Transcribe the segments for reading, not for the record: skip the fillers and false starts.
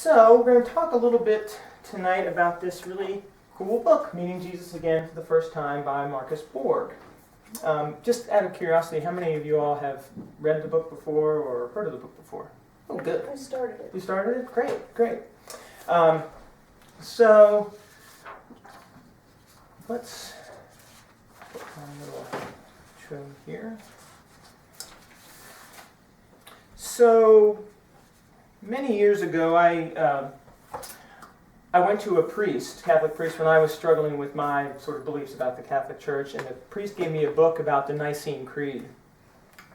So we're going to talk a little bit tonight about this really cool book, Meeting Jesus Again for the First Time by Marcus Borg. Just out of curiosity, how many of you all have read the book before or heard of the book before? Oh, good. I started it. You started it? Great. So let's put my little trim here. So many years ago, I went to a Catholic priest, when I was struggling with my sort of beliefs about the Catholic Church, and the priest gave me a book about the Nicene Creed,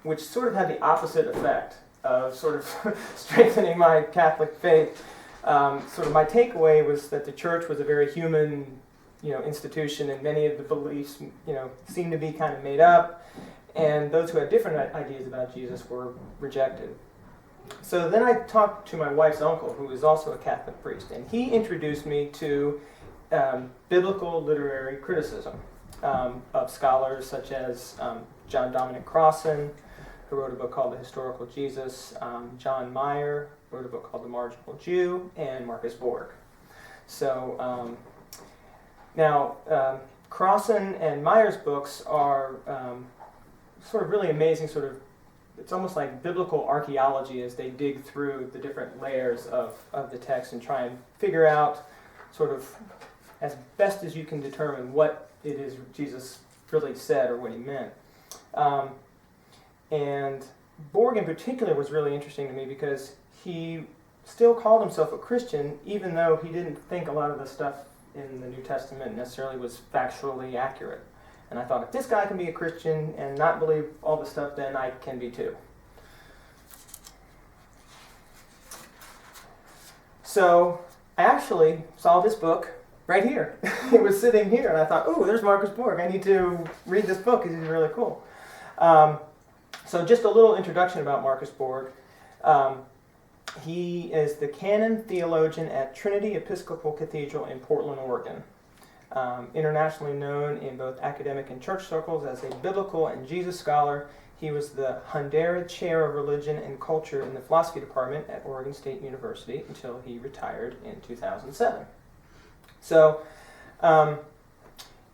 which sort of had the opposite effect of sort of strengthening my Catholic faith. Sort of my takeaway was that the Church was a very human, institution, and many of the beliefs, seemed to be kind of made up, and those who had different ideas about Jesus were rejected. So then I talked to my wife's uncle, who is also a Catholic priest, and he introduced me to biblical literary criticism of scholars such as John Dominic Crossan, who wrote a book called The Historical Jesus, John Meyer wrote a book called The Marginal Jew, and Marcus Borg. So now Crossan and Meyer's books are sort of really amazing, it's almost like biblical archaeology as they dig through the different layers of the text and try and figure out, sort of, as best as you can determine what it is Jesus really said or what he meant. And Borg in particular was really interesting to me because he still called himself a Christian, even though he didn't think a lot of the stuff in the New Testament necessarily was factually accurate. And I thought, if this guy can be a Christian and not believe all the stuff, then I can be too. So I actually saw this book right here. It was sitting here, and I thought, oh, there's Marcus Borg. I need to read this book because he's really cool. So just a little introduction about Marcus Borg. He is the canon theologian at Trinity Episcopal Cathedral in Portland, Oregon. Internationally known in both academic and church circles as a biblical and Jesus scholar, he was the Hundera Chair of Religion and Culture in the Philosophy Department at Oregon State University until he retired in 2007. So,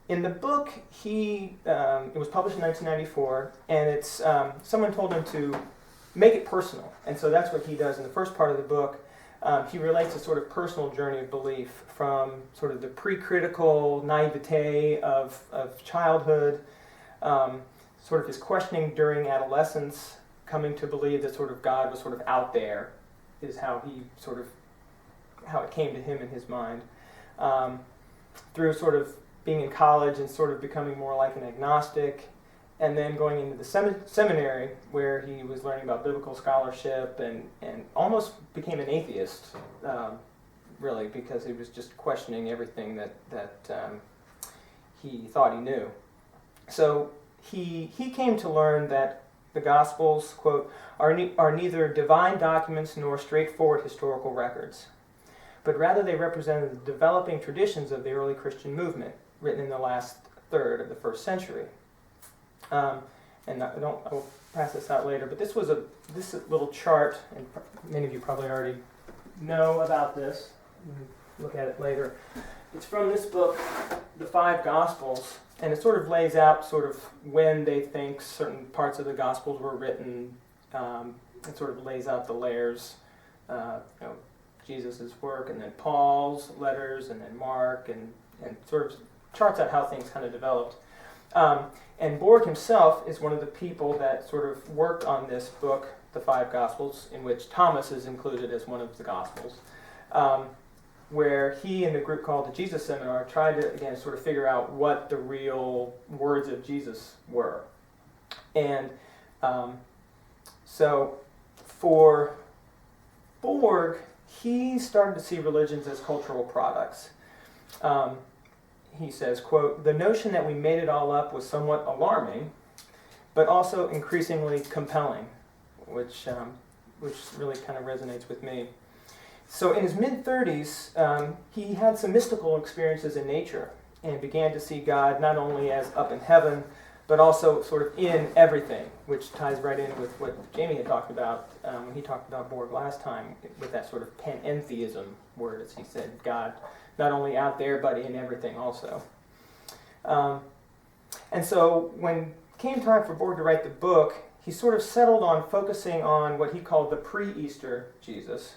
in the book, it was published in 1994, and it's someone told him to make it personal, and so that's what he does in the first part of the book. He relates a sort of personal journey of belief from sort of the pre-critical naivete of childhood, sort of his questioning during adolescence, coming to believe that sort of God was sort of out there, is how it came to him in his mind, through sort of being in college and sort of becoming more like an agnostic, and then going into the seminary where he was learning about biblical scholarship and almost became an atheist, really, because he was just questioning everything that he thought he knew. So he came to learn that the Gospels, quote, are neither divine documents nor straightforward historical records, but rather they represented the developing traditions of the early Christian movement, written in the last third of the first century. And I'll pass this out later, but this little chart, and many of you probably already know about this. Look at it later. It's from this book, The Five Gospels, and it sort of lays out sort of when they think certain parts of the Gospels were written. It sort of lays out the layers, Jesus' work, and then Paul's letters, and then Mark, and sort of charts out how things kind of developed. And Borg himself is one of the people that sort of worked on this book, The Five Gospels, in which Thomas is included as one of the Gospels, where he and the group called the Jesus Seminar tried to, again, sort of figure out what the real words of Jesus were. And so for Borg, he started to see religions as cultural products. He says, quote, the notion that we made it all up was somewhat alarming, but also increasingly compelling, which really kind of resonates with me. So in his mid-30s, he had some mystical experiences in nature and began to see God not only as up in heaven, but also sort of in everything, which ties right in with what Jamie had talked about when he talked about Borg last time, with that sort of panentheism word, as he said, God not only out there, but in everything also. And so when it came time for Borg to write the book, he sort of settled on focusing on what he called the pre-Easter Jesus,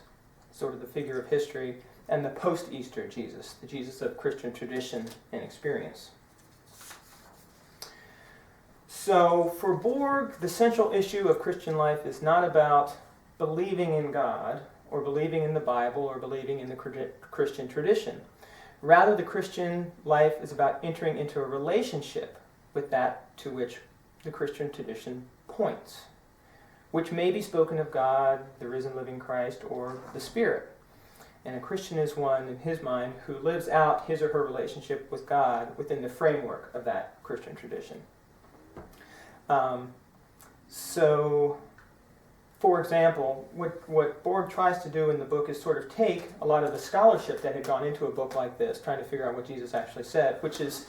sort of the figure of history, and the post-Easter Jesus, the Jesus of Christian tradition and experience. So for Borg, the central issue of Christian life is not about believing in God, or believing in the Bible, or believing in the Christian tradition. Rather, the Christian life is about entering into a relationship with that to which the Christian tradition points, which may be spoken of God, the risen living Christ, or the Spirit. And a Christian is one, in his mind, who lives out his or her relationship with God within the framework of that Christian tradition. So, for example, what Borg tries to do in the book is sort of take a lot of the scholarship that had gone into a book like this, trying to figure out what Jesus actually said, which is,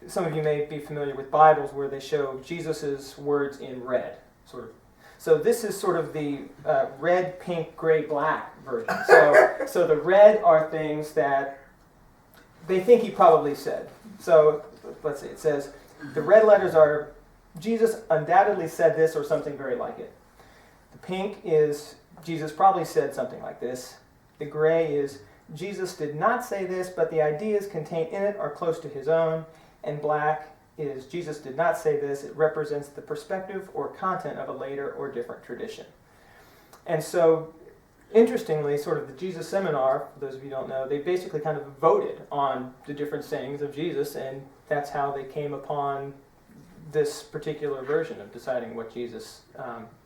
some of you may be familiar with Bibles where they show Jesus' words in red, sort of. So this is sort of the red, pink, gray, black version. So the red are things that they think he probably said. So let's see, it says, the red letters are, Jesus undoubtedly said this or something very like it. The pink is, Jesus probably said something like this. The gray is, Jesus did not say this, but the ideas contained in it are close to his own. And black is, Jesus did not say this, it represents the perspective or content of a later or different tradition. And so, interestingly, sort of the Jesus Seminar, for those of you who don't know, they basically kind of voted on the different sayings of Jesus, and that's how they came upon this particular version of deciding what Jesus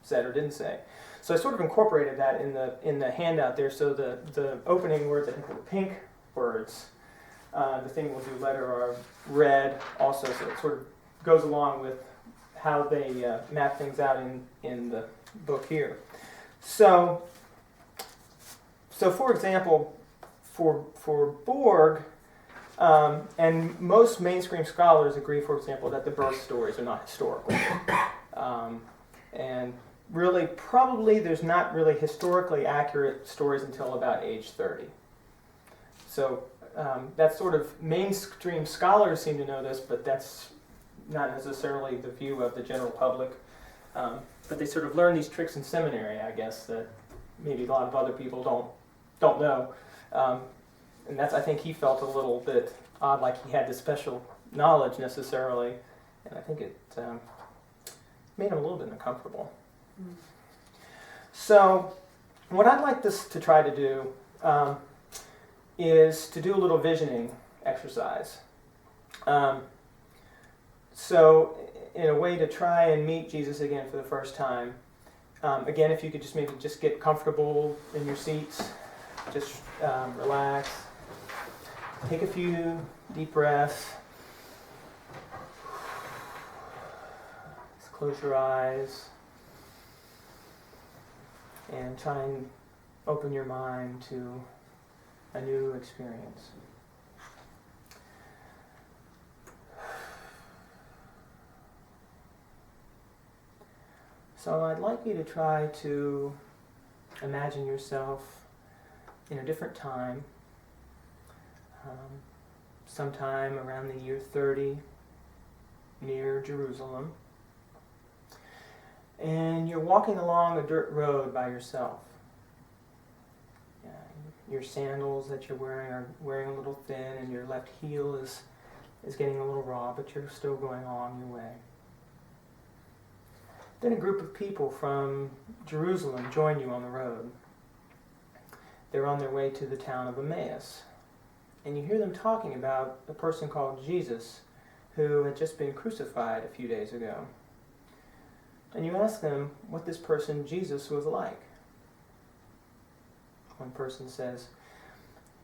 said or didn't say. So I sort of incorporated that in the handout there. So the opening words, I think, were pink words. The thing we'll do later are red also, so it sort of goes along with how they map things out in the book here. So for example, for Borg, and most mainstream scholars agree, for example, that the birth stories are not historical. And really, probably there's not really historically accurate stories until about age 30. So that's sort of mainstream scholars seem to know this, but that's not necessarily the view of the general public. But they sort of learn these tricks in seminary, I guess, that maybe a lot of other people don't know. And that's, I think he felt a little bit odd, like he had this special knowledge necessarily, and I think it made him a little bit uncomfortable. Mm. So what I'd like this to try to do is to do a little visioning exercise. So in a way to try and meet Jesus again for the first time, again, if you could maybe get comfortable in your seats, just relax. Take a few deep breaths. Just close your eyes. And try and open your mind to a new experience. So I'd like you to try to imagine yourself in a different time, sometime around the year 30, near Jerusalem. And you're walking along a dirt road by yourself. Your sandals that you're wearing are wearing a little thin, and your left heel is getting a little raw, but you're still going along your way. Then a group of people from Jerusalem join you on the road. They're on their way to the town of Emmaus. And you hear them talking about a person called Jesus who had just been crucified a few days ago. And you ask them what this person Jesus was like. One person says,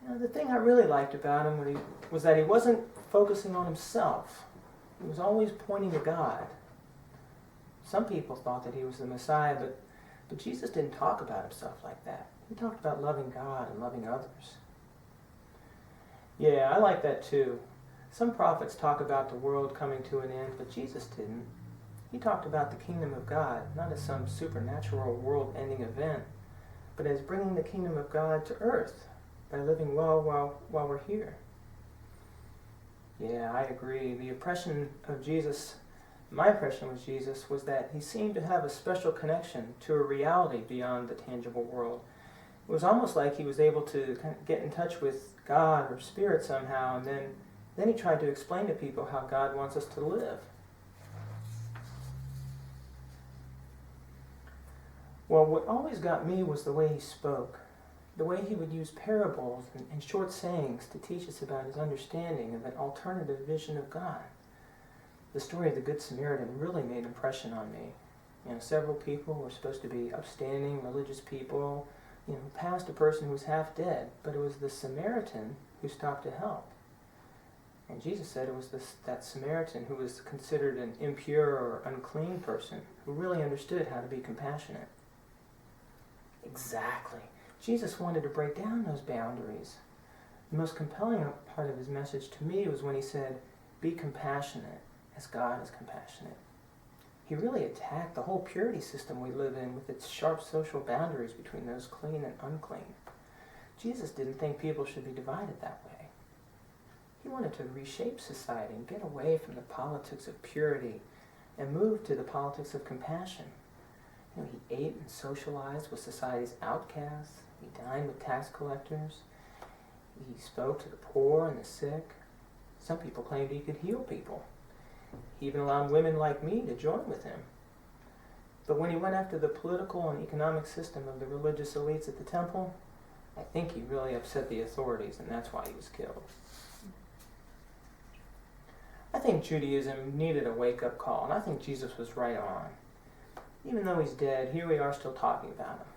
the thing I really liked about him was that he wasn't focusing on himself. He was always pointing to God. Some people thought that he was the Messiah, but Jesus didn't talk about himself like that. He talked about loving God and loving others. Yeah, I like that too. Some prophets talk about the world coming to an end, but Jesus didn't. He talked about the kingdom of God, not as some supernatural world-ending event, but as bringing the kingdom of God to earth by living well while we're here. Yeah, I agree. The impression of Jesus, my impression with Jesus, was that he seemed to have a special connection to a reality beyond the tangible world. It was almost like he was able to kind of get in touch with God or Spirit somehow, and then he tried to explain to people how God wants us to live. Well, what always got me was the way he spoke, the way he would use parables and short sayings to teach us about his understanding of an alternative vision of God. The story of the Good Samaritan really made an impression on me. Several people were supposed to be upstanding, religious people, who passed a person who was half dead, but it was the Samaritan who stopped to help. And Jesus said it was that Samaritan who was considered an impure or unclean person who really understood how to be compassionate. Exactly. Jesus wanted to break down those boundaries. The most compelling part of his message to me was when he said, "Be compassionate as God is compassionate." He really attacked the whole purity system we live in with its sharp social boundaries between those clean and unclean. Jesus didn't think people should be divided that way. He wanted to reshape society and get away from the politics of purity and move to the politics of compassion. He ate and socialized with society's outcasts. He dined with tax collectors. He spoke to the poor and the sick. Some people claimed he could heal people. He even allowed women like me to join with him. But when he went after the political and economic system of the religious elites at the temple, I think he really upset the authorities, and that's why he was killed. I think Judaism needed a wake-up call, and I think Jesus was right on. Even though he's dead, here we are still talking about him.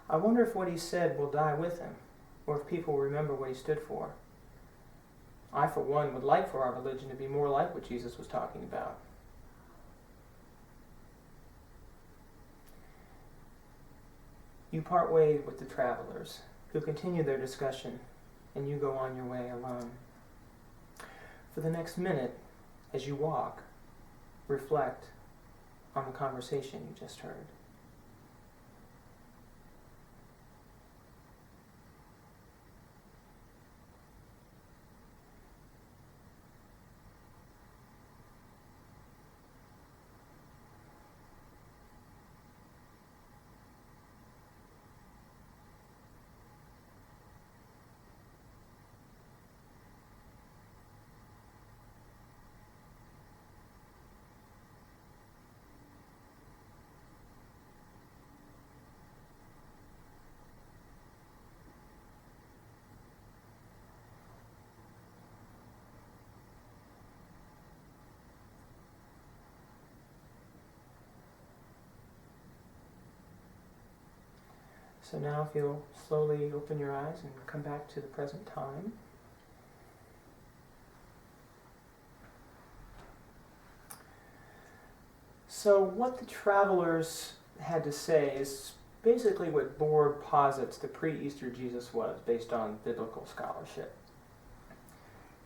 I wonder if what he said will die with him, or if people will remember what he stood for. I, for one, would like for our religion to be more like what Jesus was talking about. You part ways with the travelers, who continue their discussion, and you go on your way alone. For the next minute, as you walk, reflect on the conversation you just heard. So now if you'll slowly open your eyes and come back to the present time. So what the travelers had to say is basically what Borg posits the pre-Easter Jesus was, based on biblical scholarship.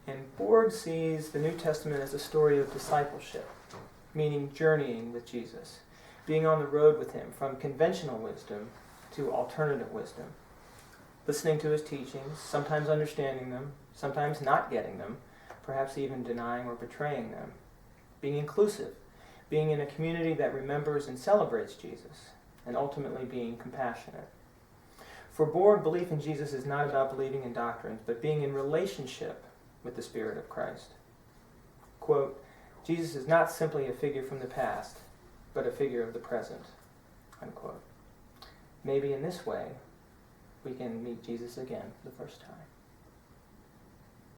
And Borg sees the New Testament as a story of discipleship, meaning journeying with Jesus, being on the road with him from conventional wisdom to alternative wisdom, listening to his teachings, sometimes understanding them, sometimes not getting them, perhaps even denying or betraying them, being inclusive, being in a community that remembers and celebrates Jesus, and ultimately being compassionate. For Borg, belief in Jesus is not about believing in doctrines, but being in relationship with the Spirit of Christ. Quote, Jesus is not simply a figure from the past, but a figure of the present. Unquote. Maybe in this way, we can meet Jesus again for the first time.